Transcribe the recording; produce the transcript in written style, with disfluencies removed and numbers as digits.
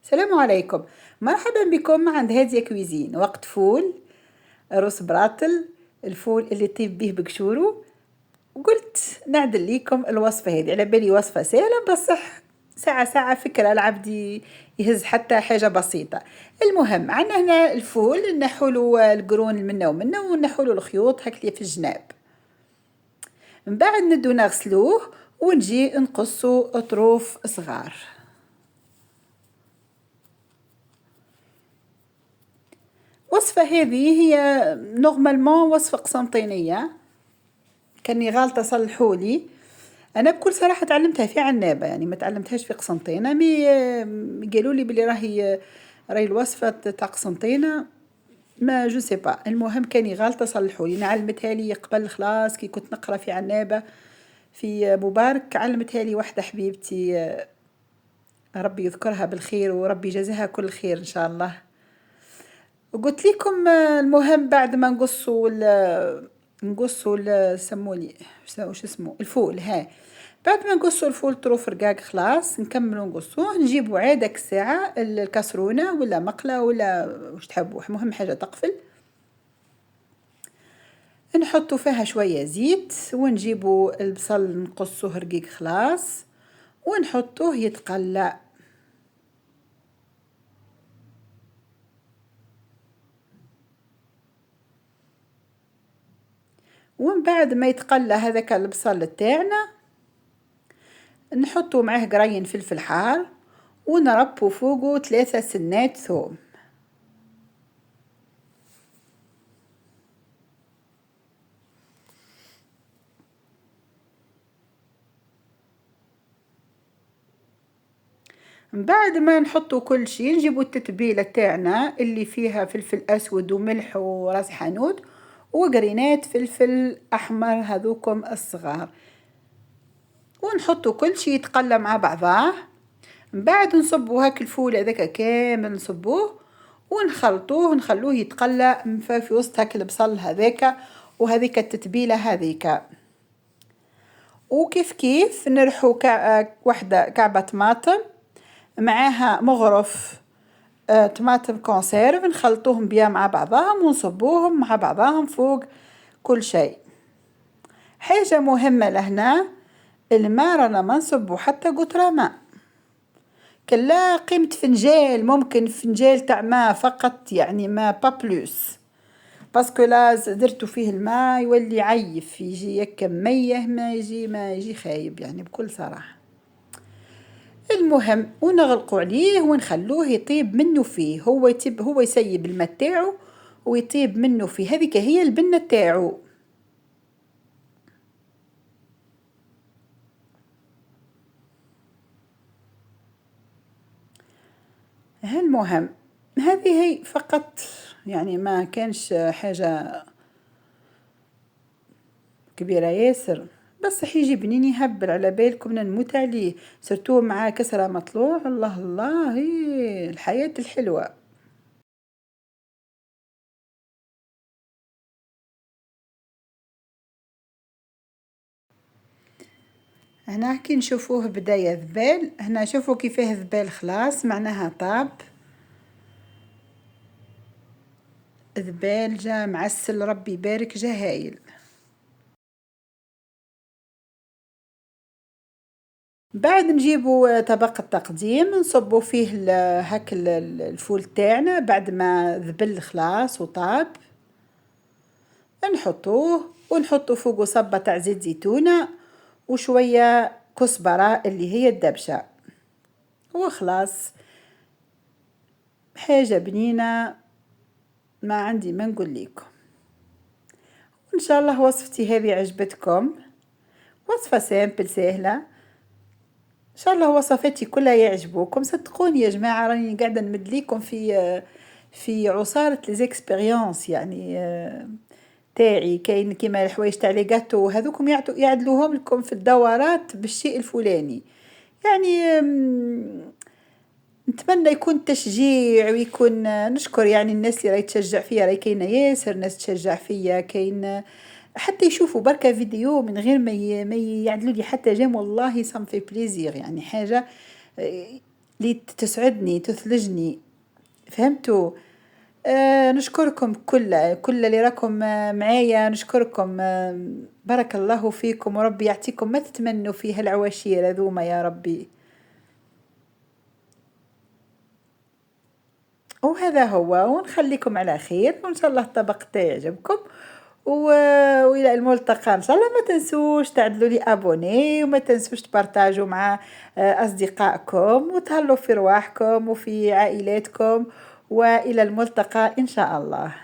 السلام عليكم. مرحبا بكم عند هادية كويزين. وقت فول، روس براتل، الفول اللي يطيب به بقشورو. وقلت نعدل ليكم الوصفة هذه، على بالي وصفة سهلة بصح ساعة ساعة فكرة العبد يهز حتى حاجة بسيطة. المهم عندنا هنا الفول نحولو القرون منا ومنا ونحولو الخيوط هكذا في الجناب. من بعد ندو نغسلوه ونجي نقصو أطروف صغار. وصفة هذه هي نورمالمون وصفة قسنطينية، كاني غالطة صلحولي. أنا بكل صراحة تعلمتها في عنابة، يعني ما تعلمتهاش في قسنطينة. قالوا لي بلي راهي الوصفة تاع قسنطينة، ما جو سي با. المهم كاني غالطة صلحولي، نعلمتها لي قبل خلاص كي كنت نقرا في عنابة في مبارك. علمتها لي واحدة حبيبتي، ربي يذكرها بالخير وربي يجازيها كل خير إن شاء الله. وقلت لكم المهم بعد ما نقصوا سمولي وش اسمه الفول. بعد ما نقصوا الفول طروف رقاق خلاص نكملوا نقصوه. نجيبوا عادك الساعة الكسرونة ولا مقلة ولا وش تحبوا، مهم حاجة تقفل. نحطوا فيها شوية زيت ونجيبوا البصل نقصوه رقيق خلاص ونحطوه يتقلى. ومن بعد ما يتقلى هذاك البصل تاعنا نحطو معاه قرين فلفل حار ونربو فوقه 3 سنات ثوم. من بعد ما نحطو كل شيء نجيبو التتبيلة تاعنا اللي فيها فلفل أسود وملح وراس حانوت وقرينات فلفل أحمر هذوكم الصغار، ونحطو كل شيء يتقلى مع بعضاه. من بعد نصبو هاك الفول هذاك كامل نصبوه ونخلطوه ونخلوه يتقلى في وسط هاك البصل هذاك وهذيك التتبيلة هذيك. وكيف كيف نرحو واحدة كعبة طماطم معاها مغرف طماطم كونسيرف، نخلطوهم بيا مع بعضهم ونصبوهم مع بعضهم فوق كل شيء. حاجة مهمة لهنا، الماء رانا ما نصبو حتى قطرة ماء، كلا قيمة فنجال، ممكن فنجال تاع ماء فقط، يعني ما با بلوس. باسكو لا درتو فيه الماء يولي عيف، يجي يكا ميه، ما يجي خايب يعني بكل صراحة. المهم ونغلقوا عليه ونخلوه يطيب منه فيه، هو يسيب الماء تاعو ويطيب منه فيه. هذيك هي البنة تاعو. المهم هذه هي فقط، يعني ما كانش حاجة كبيرة ياسر، بس حيجي بنين يهبل على بالكم نموت عليه، سرتوه مع كسرة مطلوع. الله الله، هي الحياة الحلوة. هنا كي نشوفوه بدا يذبال، هنا شوفوا كيفاه ذبال خلاص معناها طاب ذبال، جا معسل ربي يبارك، جا هايل. بعد نجيبو طبق التقديم نصبو فيه هاك الفول تاعنا بعد ما ذبل خلاص وطاب، نحطوه ونحطو فوقو صبة تاع زيت زيتونة وشوية كزبرة اللي هي الدبشة وخلاص. حاجة بنينة ما عندي ما نقول لكم. وإن شاء الله وصفتي هذه عجبتكم، وصفة سامبل سهلة. إن شاء الله وصفاتي كلها يعجبوكم، صدقوني يا جماعة راني قاعدة نمد ليكم في عصارة ليزيكسبيريونس يعني تاعي. كاين كيما الحوايج تاع لي غاتو هذوكم يعدلوهم لكم في الدورات بالشيء الفلاني، يعني نتمنى يكون تشجيع ويكون نشكر يعني الناس اللي راهي تشجع فيا، راهي كاينه ياسر ناس تشجع فيا، كاين حتى يشوفوا بركة فيديو من غير ما يعدلوا لي حتى جيم، والله صام في بليزير يعني حاجة اللي تسعدني تثلجني. فهمتوا؟ نشكركم كل اللي راكم معايا، نشكركم. بارك الله فيكم وربي يعطيكم ما تتمنوا في هالعواشير هذوما يا ربي. وهذا هو، ونخليكم على خير، وإن شاء الله الطبق يعجبكم. وإلى الملتقى إن شاء الله. ما تنسوش تعدلوا لي أبوني، وما تنسوش تبارتاجوا مع أصدقائكم، وتهلوا في رواحكم وفي عائلاتكم. وإلى الملتقى إن شاء الله.